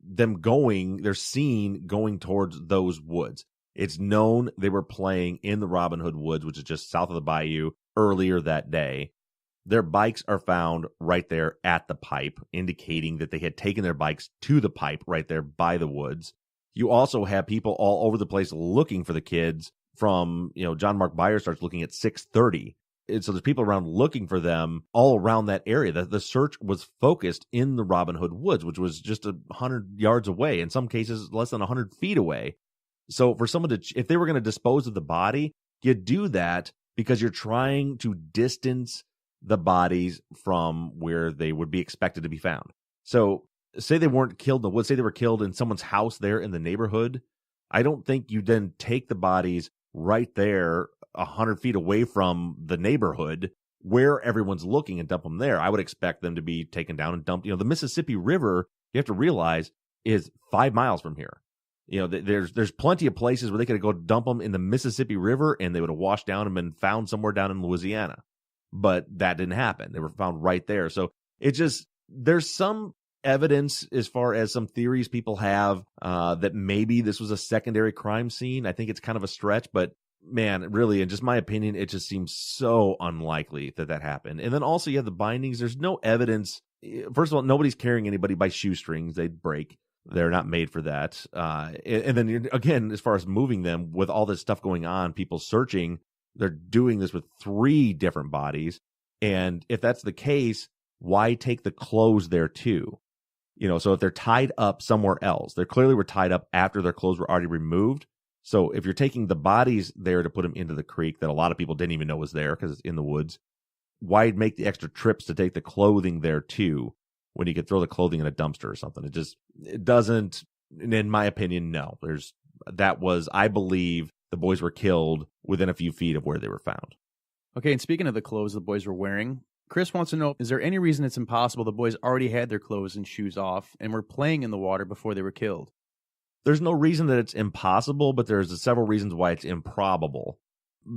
they're seen going towards those woods. It's known they were playing in the Robin Hood Woods, which is just south of the bayou, earlier that day. Their bikes are found right there at the pipe, indicating that they had taken their bikes to the pipe right there by the woods. You also have people all over the place looking for the kids from, John Mark Byer starts looking at 6:30. And so there's people around looking for them all around that area. The search was focused in the Robin Hood Woods, which was just 100 yards away, in some cases less than 100 feet away. So for someone if they were going to dispose of the body, you do that because you're trying to distance the bodies from where they would be expected to be found. So say they weren't killed in the woods, say they were killed in someone's house there in the neighborhood. I don't think you then take the bodies right there 100 feet away from the neighborhood where everyone's looking and dump them there. I would expect them to be taken down and dumped. The Mississippi River, you have to realize, is 5 miles from here. There's plenty of places where they could go dump them in the Mississippi River and they would have washed down and been found somewhere down in Louisiana. But that didn't happen. They were found right there. So there's some evidence as far as some theories people have that maybe this was a secondary crime scene. I think it's kind of a stretch, but man, really, in just my opinion, it just seems so unlikely that happened. And then also you have the bindings. There's no evidence. First of all, nobody's carrying anybody by shoestrings. They'd break. They're not made for that. And then again, as far as moving them, with all this stuff going on, people searching, they're doing this with 3 different bodies. And if that's the case, why take the clothes there too? So if they're tied up somewhere else, they clearly were tied up after their clothes were already removed. So if you're taking the bodies there to put them into the creek that a lot of people didn't even know was there because it's in the woods, why make the extra trips to take the clothing there too when you could throw the clothing in a dumpster or something? It doesn't, in my opinion, no. I believe the boys were killed within a few feet of where they were found. Okay, and speaking of the clothes the boys were wearing, Chris wants to know, is there any reason it's impossible the boys already had their clothes and shoes off and were playing in the water before they were killed? There's no reason that it's impossible, but there's several reasons why it's improbable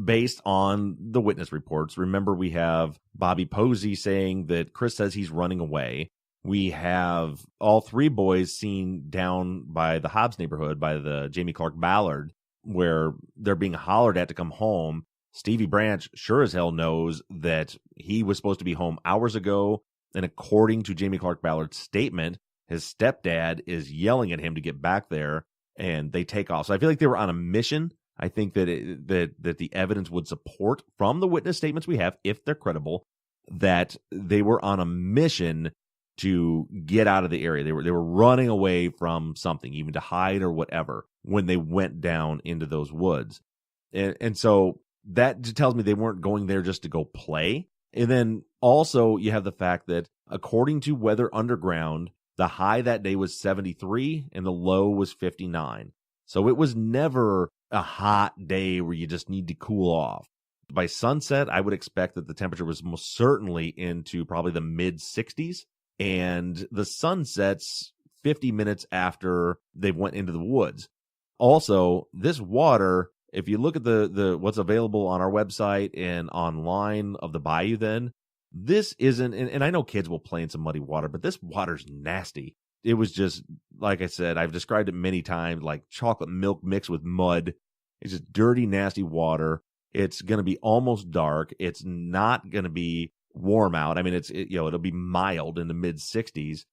based on the witness reports. Remember, we have Bobby Posey saying that Chris says he's running away. We have all 3 boys seen down by the Hobbs neighborhood by the Jamie Clark Ballard where they're being hollered at to come home. Stevie Branch sure as hell knows that he was supposed to be home hours ago. And according to Jamie Clark Ballard's statement, his stepdad is yelling at him to get back there, and they take off. So I feel like they were on a mission. I think that that the evidence would support from the witness statements we have, if they're credible, that they were on a mission to get out of the area. They were running away from something, even to hide or whatever, when they went down into those woods. And so that tells me they weren't going there just to go play. And then also you have the fact that according to Weather Underground, the high that day was 73 and the low was 59. So it was never a hot day where you just need to cool off. By sunset, I would expect that the temperature was most certainly into probably the mid 60s. And the sun sets 50 minutes after they went into the woods. Also, this water, if you look at the what's available on our website and online of the bayou, then this isn't, and I know kids will play in some muddy water, but this water's nasty. It was just, like I said, I've described it many times, like chocolate milk mixed with mud. It's just dirty, nasty water. It's going to be almost dark. It's not going to be warm out. I mean, it'll be mild in the mid 60s.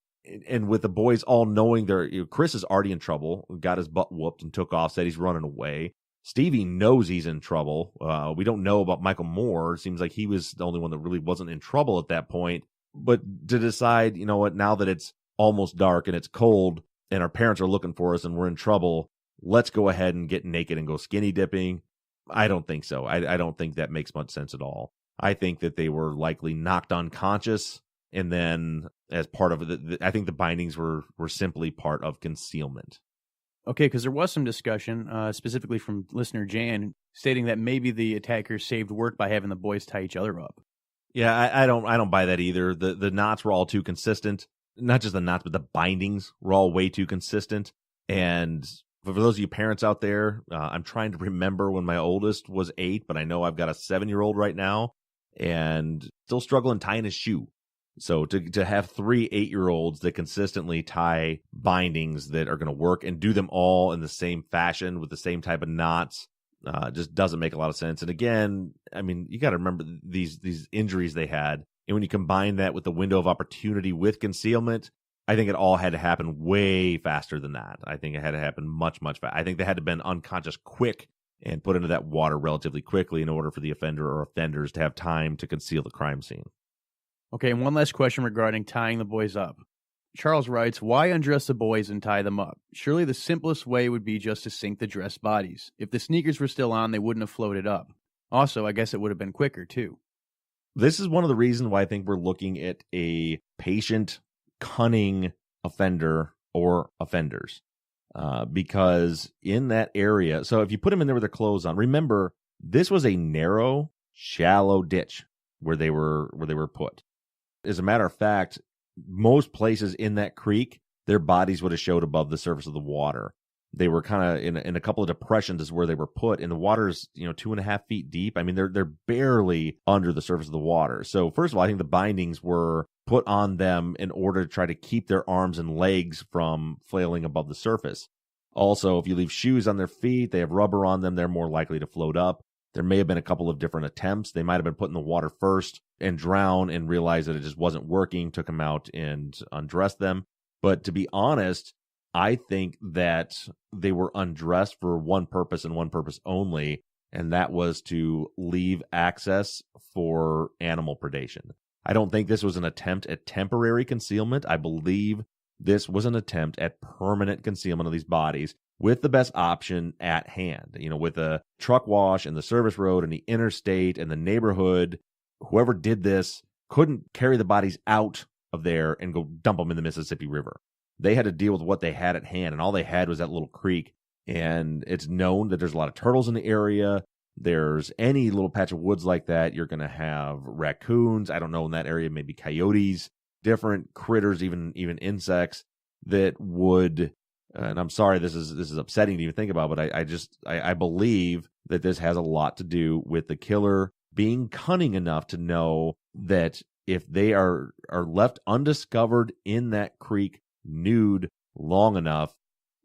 And with the boys all knowing Chris is already in trouble, got his butt whooped and took off, said he's running away. Stevie knows he's in trouble. We don't know about Michael Moore. It seems like he was the only one that really wasn't in trouble at that point. But to decide, you know what, now that it's almost dark and it's cold and our parents are looking for us and we're in trouble, let's go ahead and get naked and go skinny dipping. I don't think so. I don't think that makes much sense at all. I think that they were likely knocked unconscious, and then as part of it, I think the bindings were simply part of concealment. Okay, because there was some discussion, specifically from listener Jan, stating that maybe the attackers saved work by having the boys tie each other up. Yeah, I don't buy that either. The knots were all too consistent. Not just the knots, but the bindings were all way too consistent. And for those of you parents out there, I'm trying to remember when my oldest was 8, but I know I've got a 7-year-old right now and still struggling tying his shoe. So to have 3 8-year-olds that consistently tie bindings that are going to work and do them all in the same fashion with the same type of knots just doesn't make a lot of sense. And again, I mean, you got to remember these injuries they had. And when you combine that with the window of opportunity with concealment, I think it all had to happen way faster than that. I think it had to happen much, much faster. I think they had to have been unconscious quick and put into that water relatively quickly in order for the offender or offenders to have time to conceal the crime scene. Okay, and one last question regarding tying the boys up. Charles writes, why undress the boys and tie them up? Surely the simplest way would be just to sink the dressed bodies. If the sneakers were still on, they wouldn't have floated up. Also, I guess it would have been quicker, too. This is one of the reasons why I think we're looking at a patient, cunning offender or offenders. Because in that area, so if you put them in there with their clothes on, remember, this was a narrow, shallow ditch where they were put. As a matter of fact, most places in that creek, their bodies would have showed above the surface of the water. They were kind of in a couple of depressions is where they were put, and the water's 2.5 feet deep. I mean, they're barely under the surface of the water. So first of all, I think the bindings were put on them in order to try to keep their arms and legs from flailing above the surface. Also, if you leave shoes on their feet, they have rubber on them, they're more likely to float up. There may have been a couple of different attempts. They might have been put in the water first and drown and realized that it just wasn't working, took them out and undressed them. But to be honest, I think that they were undressed for one purpose and one purpose only, and that was to leave access for animal predation. I don't think this was an attempt at temporary concealment. I believe this was an attempt at permanent concealment of these bodies with the best option at hand. With a truck wash and the service road and the interstate and the neighborhood, whoever did this couldn't carry the bodies out of there and go dump them in the Mississippi River. They had to deal with what they had at hand, and all they had was that little creek. And it's known that there's a lot of turtles in the area. There's any little patch of woods like that, you're going to have raccoons. I don't know, in that area, maybe coyotes, different critters, even insects that would, and I'm sorry, this is upsetting to even think about, but I believe that this has a lot to do with the killer being cunning enough to know that if they are left undiscovered in that creek, nude, long enough,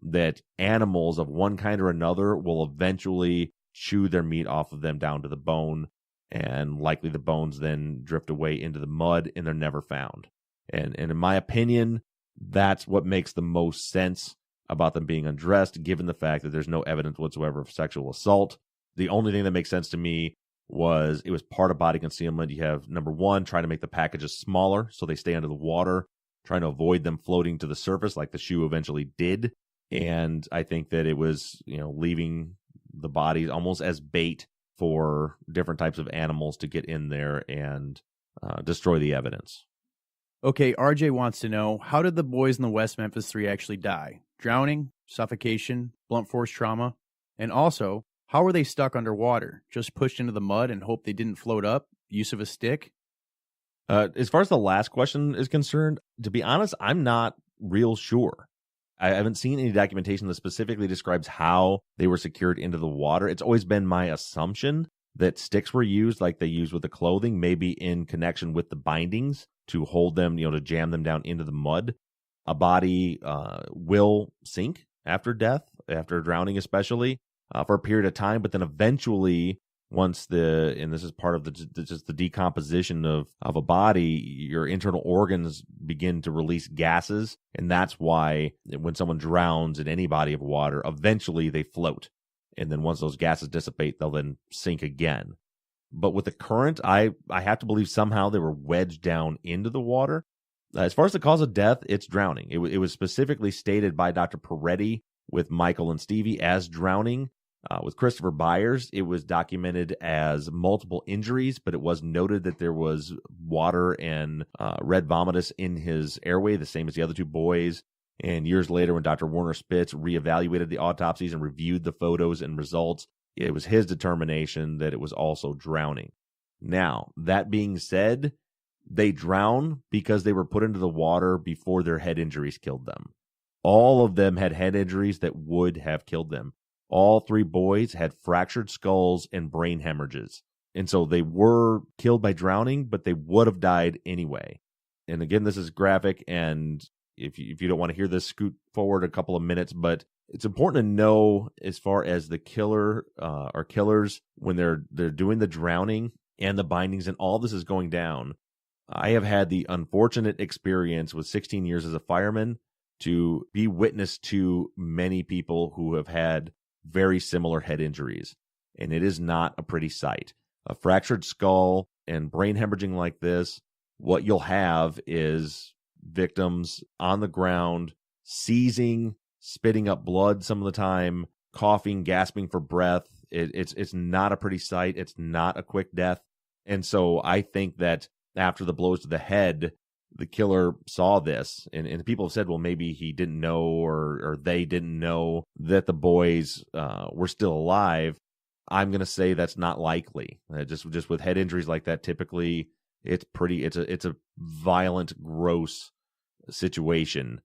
that animals of one kind or another will eventually chew their meat off of them down to the bone, and likely the bones then drift away into the mud and they're never found. And in my opinion, that's what makes the most sense about them being undressed, given the fact that there's no evidence whatsoever of sexual assault. The only thing that makes sense to me was it was part of body concealment. You have, number one, trying to make the packages smaller so they stay under the water, trying to avoid them floating to the surface like the shoe eventually did. And I think that it was, leaving the bodies almost as bait for different types of animals to get in there and destroy the evidence. Okay, RJ wants to know, how did the boys in the West Memphis 3 actually die? Drowning, suffocation, blunt force trauma? And also, how were they stuck underwater? Just pushed into the mud and hope they didn't float up? Use of a stick? As far as the last question is concerned, to be honest, I'm not real sure. I haven't seen any documentation that specifically describes how they were secured into the water. It's always been my assumption that sticks were used like they use with the clothing, maybe in connection with the bindings to hold them, to jam them down into the mud. A body will sink after death, after drowning especially, for a period of time, but then eventually, once and this is part of just the decomposition of a body, your internal organs begin to release gases. And that's why when someone drowns in any body of water, eventually they float. And then once those gases dissipate, they'll then sink again. But with the current, I have to believe somehow they were wedged down into the water. As far as the cause of death, it's drowning. It was specifically stated by Dr. Peretti with Michael and Stevie as drowning. With Christopher Byers, it was documented as multiple injuries, but it was noted that there was water and red vomitus in his airway, the same as the other two boys. And years later, when Dr. Werner Spitz reevaluated the autopsies and reviewed the photos and results, it was his determination that it was also drowning. Now, that being said, they drown because they were put into the water before their head injuries killed them. All of them had head injuries that would have killed them. All 3 boys had fractured skulls and brain hemorrhages. And so they were killed by drowning, but they would have died anyway. And again, this is graphic, and if you don't want to hear this, scoot forward a couple of minutes. But it's important to know, as far as the killer or killers, when they're doing the drowning and the bindings and all this is going down. I have had the unfortunate experience with 16 years as a fireman to be witness to many people who have had very similar head injuries. And it is not a pretty sight. A fractured skull and brain hemorrhaging like this, what you'll have is victims on the ground, seizing, spitting up blood some of the time, coughing, gasping for breath. It's not a pretty sight. It's not a quick death. And so I think that after the blows to the head, the killer saw this, and people have said, well, maybe he didn't know or they didn't know that the boys were still alive. I'm going to say that's not likely. Just with head injuries like that, typically it's a violent, gross situation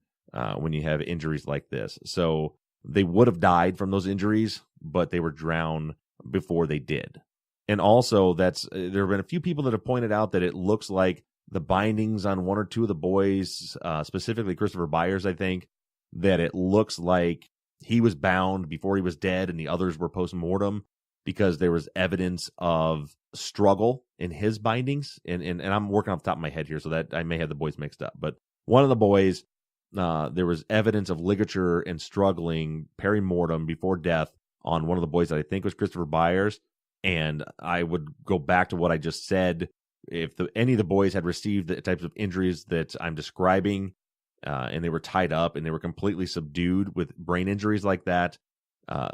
when you have injuries like this. So they would have died from those injuries, but they were drowned before they did. And also, there have been a few people that have pointed out that it looks like the bindings on one or two of the boys, specifically Christopher Byers, I think, that it looks like he was bound before he was dead and the others were post-mortem, because there was evidence of struggle in his bindings. And I'm working off the top of my head here, so that I may have the boys mixed up. But one of the boys, there was evidence of ligature and struggling peri-mortem before death on one of the boys that I think was Christopher Byers. And I would go back to what I just said. If any of the boys had received the types of injuries that I'm describing, and they were tied up and they were completely subdued with brain injuries like that,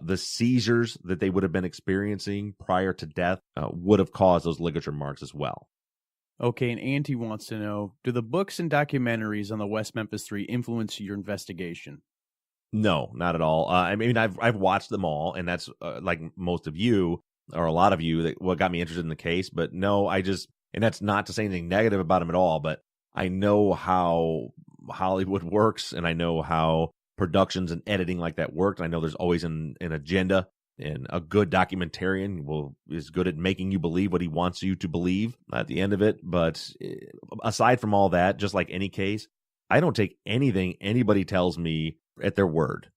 the seizures that they would have been experiencing prior to death would have caused those ligature marks as well. Okay, and Auntie wants to know, do the books and documentaries on the West Memphis 3 influence your investigation? No, not at all. I mean, I've watched them all, and that's like most of you, or a lot of you, what got me interested in the case. But no, and that's not to say anything negative about them at all, but I know how Hollywood works, and I know how productions and editing like that work. And I know there's always an agenda, and a good documentarian is good at making you believe what he wants you to believe at the end of it. But aside from all that, just like any case, I don't take anything anybody tells me at their word.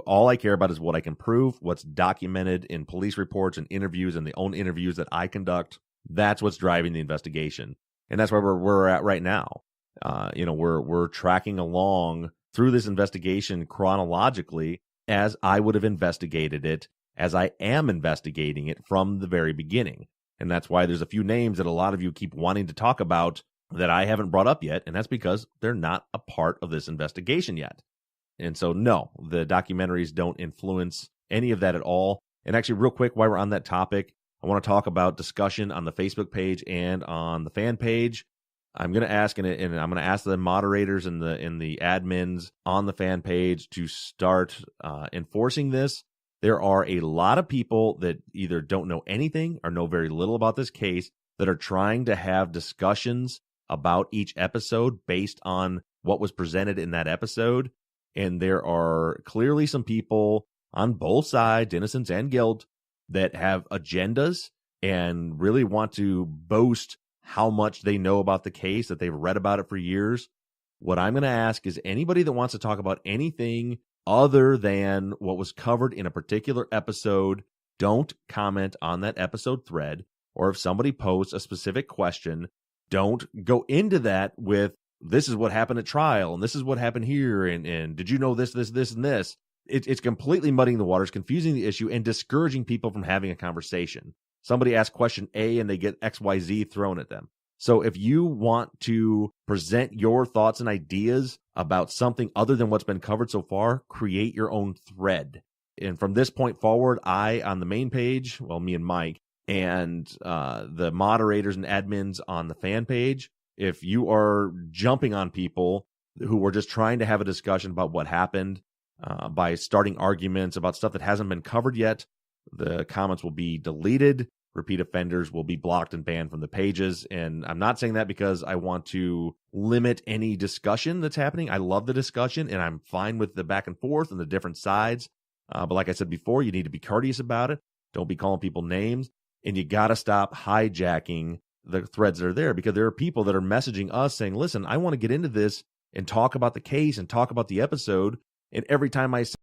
All I care about is what I can prove, what's documented in police reports and interviews and the own interviews that I conduct. That's what's driving the investigation. And that's where we're at right now. We're tracking along through this investigation chronologically as I would have investigated it, as I am investigating it from the very beginning. And that's why there's a few names that a lot of you keep wanting to talk about that I haven't brought up yet. And that's because they're not a part of this investigation yet. And so, no, the documentaries don't influence any of that at all. And actually, real quick, while we're on that topic, I want to talk about discussion on the Facebook page and on the fan page. I'm going to ask, and I'm going to ask the moderators and the admins on the fan page to start enforcing this. There are a lot of people that either don't know anything or know very little about this case that are trying to have discussions about each episode based on what was presented in that episode. And there are clearly some people on both sides, innocence and guilt, that have agendas and really want to boast how much they know about the case, that they've read about it for years. What I'm going to ask is anybody that wants to talk about anything other than what was covered in a particular episode, don't comment on that episode thread. Or if somebody posts a specific question, don't go into that with, this is what happened at trial, and this is what happened here, and did you know this, and this? It's completely muddying the waters, confusing the issue, and discouraging people from having a conversation. Somebody asks question A, and they get XYZ thrown at them. So if you want to present your thoughts and ideas about something other than what's been covered so far, create your own thread. And from this point forward, on the main page, me and Mike, and the moderators and admins on the fan page, if you are jumping on people who are just trying to have a discussion about what happened by starting arguments about stuff that hasn't been covered yet, the comments will be deleted. Repeat offenders will be blocked and banned from the pages. And I'm not saying that because I want to limit any discussion that's happening. I love the discussion, and I'm fine with the back and forth and the different sides. But like I said before, you need to be courteous about it. Don't be calling people names. And you got to stop hijacking the threads that are there, because there are people that are messaging us saying, listen, I want to get into this and talk about the case and talk about the episode. And every time I say